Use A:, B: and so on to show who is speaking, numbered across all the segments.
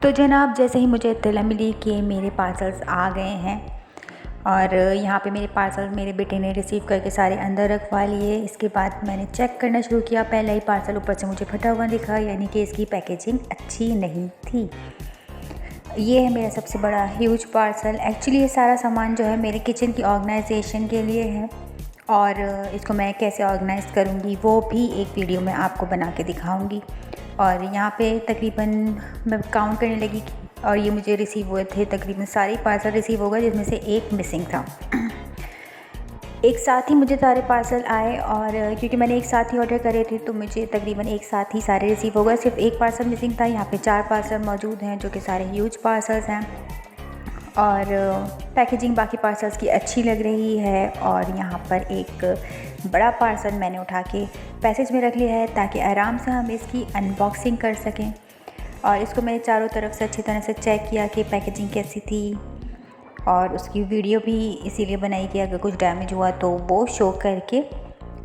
A: तो जनाब जैसे ही मुझे इत्तला मिली कि मेरे पार्सल्स आ गए हैं और यहाँ पे मेरे पार्सल मेरे बेटे ने रिसीव करके सारे अंदर रखवा लिए। इसके बाद मैंने चेक करना शुरू किया। पहला ही पार्सल ऊपर से मुझे फटा हुआ दिखा, यानी कि इसकी पैकेजिंग अच्छी नहीं थी। ये है मेरा सबसे बड़ा ह्यूज पार्सल। एक्चुअली ये सारा सामान जो है मेरे किचन की ऑर्गेनाइजेशन के लिए है और इसको मैं कैसे ऑर्गेनाइज़ करूँगी वो भी एक वीडियो में आपको बना के दिखाऊँगी। और यहाँ पे तकरीबन मैं काउंट करने लगी और ये मुझे रिसीव हुए थे, तकरीबन सारे पार्सल रिसीव हो गए जिसमें से एक मिसिंग था। एक साथ ही मुझे सारे पार्सल आए और क्योंकि मैंने एक साथ ही ऑर्डर करे थे तो मुझे तकरीबन एक साथ ही सारे रिसीव हो गए। सिर्फ एक पार्सल मिसिंग था। यहाँ पे 4 पार्सल मौजूद हैं जो कि सारे ह्यूज पार्सल्स हैं और पैकेजिंग बाकी पार्सल्स की अच्छी लग रही है। और यहाँ पर एक बड़ा पार्सल मैंने उठा के पैसेज में रख लिया है ताकि आराम से हम इसकी अनबॉक्सिंग कर सकें। और इसको मैंने चारों तरफ से अच्छी तरह से चेक किया कि पैकेजिंग कैसी थी और उसकी वीडियो भी इसीलिए बनाई कि अगर कुछ डैमेज हुआ तो वो शो करके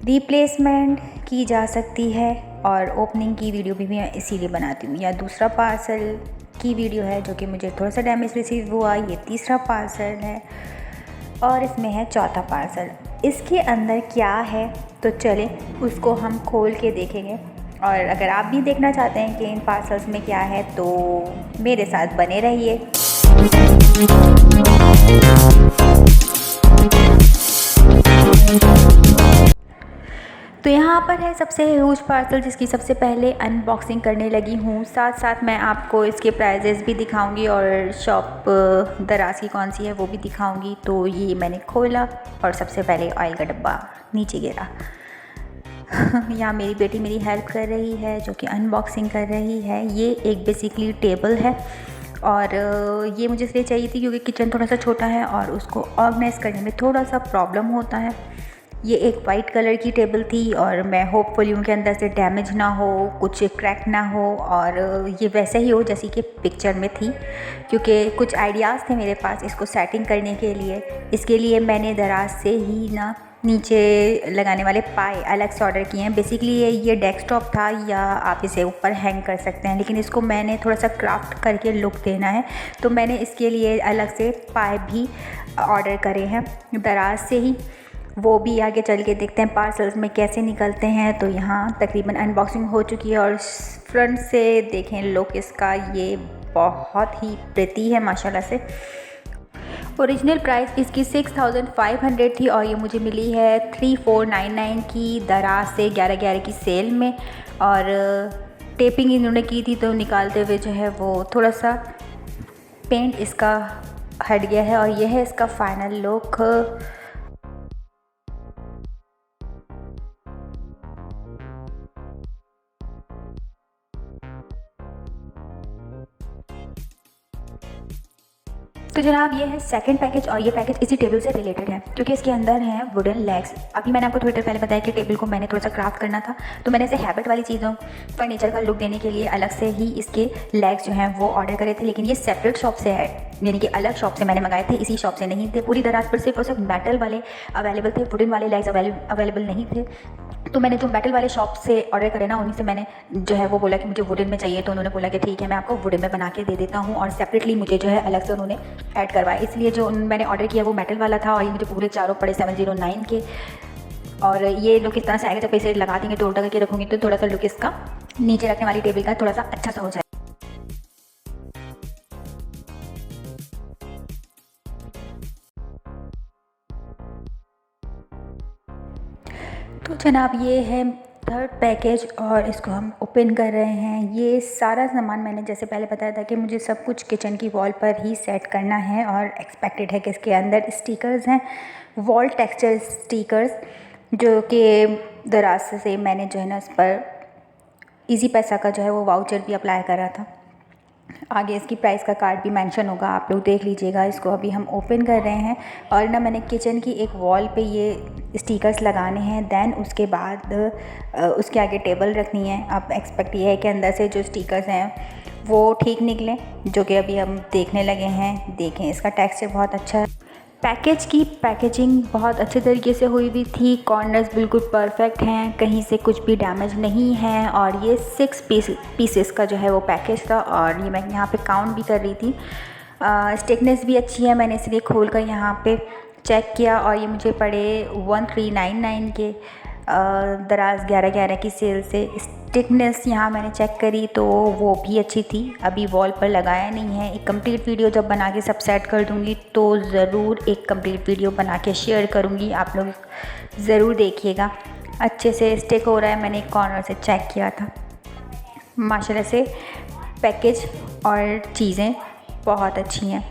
A: रिप्लेसमेंट की जा सकती है। और ओपनिंग की वीडियो भी मैं इसीलिए बनाती हूँ। या दूसरा पार्सल की वीडियो है जो कि मुझे थोड़ा सा डैमेज रिसीव हुआ। ये तीसरा पार्सल है और इसमें है चौथा पार्सल। इसके अंदर क्या है तो चले उसको हम खोल के देखेंगे। और अगर आप भी देखना चाहते हैं कि इन पार्सल्स में क्या है तो मेरे साथ बने रहिए। तो यहाँ पर है सबसे ह्यूज पार्सल जिसकी सबसे पहले अनबॉक्सिंग करने लगी हूँ। साथ साथ मैं आपको इसके प्राइजेस भी दिखाऊंगी और शॉप दराज की कौन सी है वो भी दिखाऊंगी। तो ये मैंने खोला और सबसे पहले ऑयल का डब्बा नीचे गिरा। यहाँ मेरी बेटी मेरी हेल्प कर रही है जो कि अनबॉक्सिंग कर रही है। ये एक बेसिकली टेबल है और ये मुझे इसलिए चाहिए थी क्योंकि किचन थोड़ा सा छोटा है और उसको ऑर्गेनाइज़ करने में थोड़ा सा प्रॉब्लम होता है। ये एक वाइट कलर की टेबल थी और मैं होपफुली उनके अंदर से डैमेज ना हो, कुछ क्रैक ना हो और ये वैसे ही हो जैसी कि पिक्चर में थी, क्योंकि कुछ आइडियाज़ थे मेरे पास इसको सेटिंग करने के लिए। इसके लिए मैंने दराज से ही ना नीचे लगाने वाले पाए अलग से ऑर्डर किए हैं। बेसिकली ये डेस्कटॉप था या आप इसे ऊपर हैंग कर सकते हैं, लेकिन इसको मैंने थोड़ा सा क्राफ्ट करके लुक देना है तो मैंने इसके लिए अलग से पाए भी ऑर्डर करे हैं दराज से ही। वो भी आगे चल के देखते हैं पार्सल्स में कैसे निकलते हैं। तो यहाँ तकरीबन अनबॉक्सिंग हो चुकी है और फ्रंट से देखें लुक इसका, ये बहुत ही प्रिटी है माशाल्लाह से। ओरिजिनल प्राइस इसकी 6500 थी और ये मुझे मिली है 3499 की दराज से 11/11 की सेल में। और टेपिंग इन्होंने की थी तो निकालते हुए जो है वो थोड़ा सा पेंट इसका हट गया है और यह है इसका फाइनल लुक। तो जनाब ये है सेकंड पैकेज और ये पैकेज इसी टेबल से रिलेटेड है क्योंकि इसके अंदर हैं वुडन लेग्स। अभी मैंने आपको थोड़ी देर पहले बताया कि टेबल को मैंने थोड़ा सा क्राफ्ट करना था तो मैंने इसे हैबिट वाली चीज़ों फर्नीचर का लुक देने के लिए अलग से ही इसके लेग्स जो हैं वो ऑर्डर करे थे, लेकिन ये सेपरेट शॉप से है, यानी कि अलग शॉप से मैंने मंगाए थे, इसी शॉप से नहीं थे। पूरी दराज पर सिर्फ और सिर्फ मेटल वाले अवेलेबल थे, वुडन वाले लेग्स अवेलेबल नहीं थे। तो मैंने जो मेटल वाले शॉप से ऑर्डर करे ना उन्हीं से मैंने जो है वो बोला कि मुझे वुडन में चाहिए, तो उन्होंने बोला कि ठीक है मैं आपको वुडन में बना के दे देता हूँ। और सेपरेटली मुझे जो है अलग से उन्होंने ऐड करवाया, इसलिए जो मैंने ऑर्डर किया वो मेटल वाला था और ये मुझे पूरे चारों पड़े 709 के। और ये लुक इस तरह से आएगा, जब इसे लगा देंगे तो उल्टा करके रखूँगी तो थोड़ा सा लुक इसका नीचे रखने वाली टेबल का थोड़ा सा अच्छा सा हो जाए। तो जनाब ये है थर्ड पैकेज और इसको हम ओपन कर रहे हैं। ये सारा सामान मैंने जैसे पहले बताया था कि मुझे सब कुछ किचन की वॉल पर ही सेट करना है और एक्सपेक्टेड है कि इसके अंदर स्टिकर्स हैं, वॉल टेक्सचर स्टिकर्स, जो कि दराज से मैंने जो है ना इस पर इजी पैसा का जो है वो वाउचर भी अप्लाई करा था। आगे इसकी प्राइस का कार्ड भी मेंशन होगा, आप लोग देख लीजिएगा। इसको अभी हम ओपन कर रहे हैं और ना मैंने किचन की एक वॉल पे ये स्टिकर्स लगाने हैं, देन उसके बाद उसके आगे टेबल रखनी है। अब एक्सपेक्ट ये है कि अंदर से जो स्टिकर्स हैं वो ठीक निकलें, जो कि अभी हम देखने लगे हैं। देखें इसका टेक्सचर बहुत अच्छा है। पैकेज की पैकेजिंग बहुत अच्छे तरीके से हुई हुई थी, कॉर्नर्स बिल्कुल परफेक्ट हैं, कहीं से कुछ भी डैमेज नहीं है। और ये 6 पीसेस का जो है वो पैकेज था और ये मैं यहाँ पे काउंट भी कर रही थी। स्टिकनेस भी अच्छी है, मैंने इसलिए खोल कर यहाँ पे चेक किया और ये मुझे पड़े 1399 के। दराज 1111 की सेल से। स्टिकनेस यहाँ मैंने चेक करी तो वो भी अच्छी थी। अभी वॉल पर लगाया नहीं है, एक कंप्लीट वीडियो जब बना के सब सेट कर दूँगी तो ज़रूर एक कंप्लीट वीडियो बना के शेयर करूँगी, आप लोग ज़रूर देखिएगा। अच्छे से स्टिक हो रहा है, मैंने एक कॉर्नर से चेक किया था। माशाल्लाह से पैकेज और चीज़ें बहुत अच्छी हैं।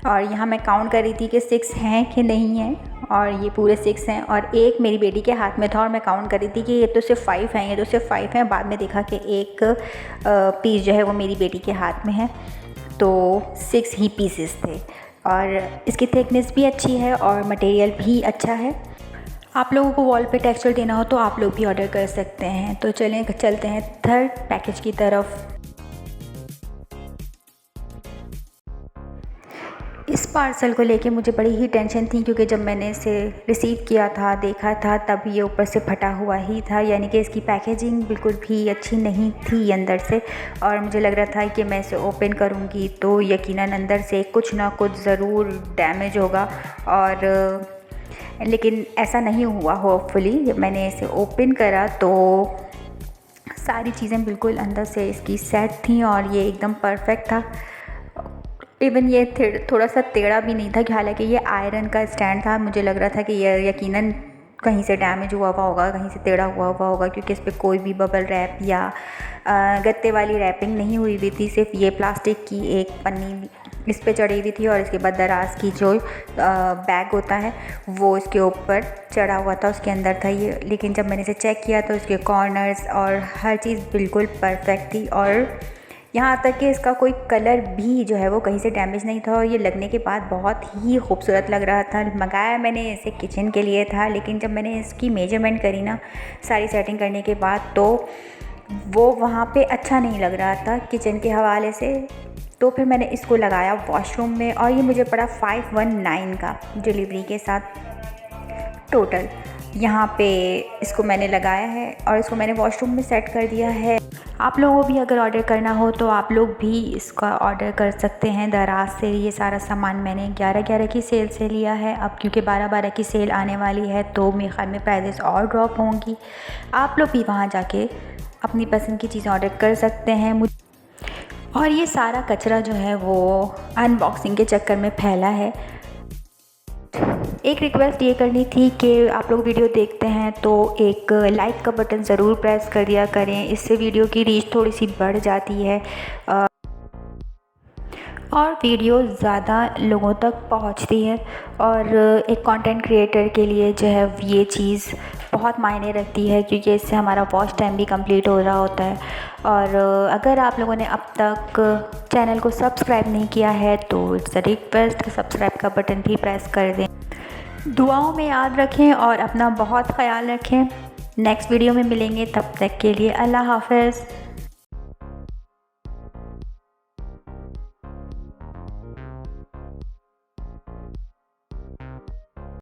A: और यहाँ मैं काउंट कर रही थी कि 6 हैं कि नहीं हैं, और ये पूरे 6 हैं और एक मेरी बेटी के हाथ में था और मैं काउंट कर रही थी कि ये तो सिर्फ 5 हैं, ये तो सिर्फ 5 हैं। बाद में देखा कि एक पीस जो है वो मेरी बेटी के हाथ में है, तो 6 ही पीसेस थे। और इसकी थिकनेस भी अच्छी है और मटेरियल भी अच्छा है। आप लोगों को वॉल पे टेक्सचर देना हो तो आप लोग भी ऑर्डर कर सकते हैं। तो चलें चलते हैं थर्ड पैकेज की तरफ। इस पार्सल को लेके मुझे बड़ी ही टेंशन थी, क्योंकि जब मैंने इसे रिसीव किया था, देखा था, तब ये ऊपर से फटा हुआ ही था, यानी कि इसकी पैकेजिंग बिल्कुल भी अच्छी नहीं थी अंदर से। और मुझे लग रहा था कि मैं इसे ओपन करूँगी तो यकीनन अंदर से कुछ ना कुछ ज़रूर डैमेज होगा, और लेकिन ऐसा नहीं हुआ। होपफुली जब मैंने इसे ओपन करा तो सारी चीज़ें बिल्कुल अंदर से इसकी सेट थी और ये एकदम परफेक्ट था। इवन ये थोड़ा सा टेढ़ा भी नहीं था, कि हालांकि ये आयरन का स्टैंड था, मुझे लग रहा था कि ये यकीनन कहीं से डैमेज हुआ हुआ होगा, कहीं से टेढ़ा हुआ हुआ होगा, क्योंकि इस पर कोई भी बबल रैप या गत्ते वाली रैपिंग नहीं हुई हुई थी। सिर्फ ये प्लास्टिक की एक पन्नी इस पे चढ़ी हुई थी और इसके बाद दराज की जो बैग होता है वो इसके ऊपर चढ़ा हुआ था, उसके अंदर था ये। लेकिन जब मैंने इसे चेक किया तो इसके कॉर्नर्स और हर चीज़ बिल्कुल परफेक्ट थी, और यहाँ तक कि इसका कोई कलर भी जो है वो कहीं से डैमेज नहीं था, और ये लगने के बाद बहुत ही खूबसूरत लग रहा था। मंगाया मैंने इसे किचन के लिए था, लेकिन जब मैंने इसकी मेजरमेंट करी ना सारी सेटिंग करने के बाद, तो वो वहाँ पे अच्छा नहीं लग रहा था किचन के हवाले से। तो फिर मैंने इसको लगाया वॉशरूम में और ये मुझे पड़ा 519 का डिलीवरी के साथ टोटल। यहाँ पे इसको मैंने लगाया है और इसको मैंने वॉशरूम में सेट कर दिया है। आप लोगों को भी अगर ऑर्डर करना हो तो आप लोग भी इसका ऑर्डर कर सकते हैं दराज से। ये सारा सामान मैंने 11-11 की सेल से लिया है। अब क्योंकि 12-12 की सेल आने वाली है तो मेरे ख्याल में प्राइजेस और ड्रॉप होंगी। आप लोग भी वहाँ जाके अपनी पसंद की चीज़ें ऑर्डर कर सकते हैं। और ये सारा कचरा जो है वो अनबॉक्सिंग के चक्कर में फैला है। एक रिक्वेस्ट ये करनी थी कि आप लोग वीडियो देखते हैं तो एक लाइक का बटन ज़रूर प्रेस कर दिया करें, इससे वीडियो की रीच थोड़ी सी बढ़ जाती है और वीडियो ज़्यादा लोगों तक पहुंचती है। और एक कंटेंट क्रिएटर के लिए जो है ये चीज़ बहुत मायने रखती है, क्योंकि इससे हमारा वॉच टाइम भी कंप्लीट हो रहा होता है। और अगर आप लोगों ने अब तक चैनल को सब्सक्राइब नहीं किया है तो इट्स अ रिक्वेस्ट, सब्सक्राइब का बटन भी प्रेस कर दें। दुआओं में याद रखें और अपना बहुत ख्याल रखें। नेक्स्ट वीडियो में मिलेंगे, तब तक के लिए अल्लाह हाफ़िज़।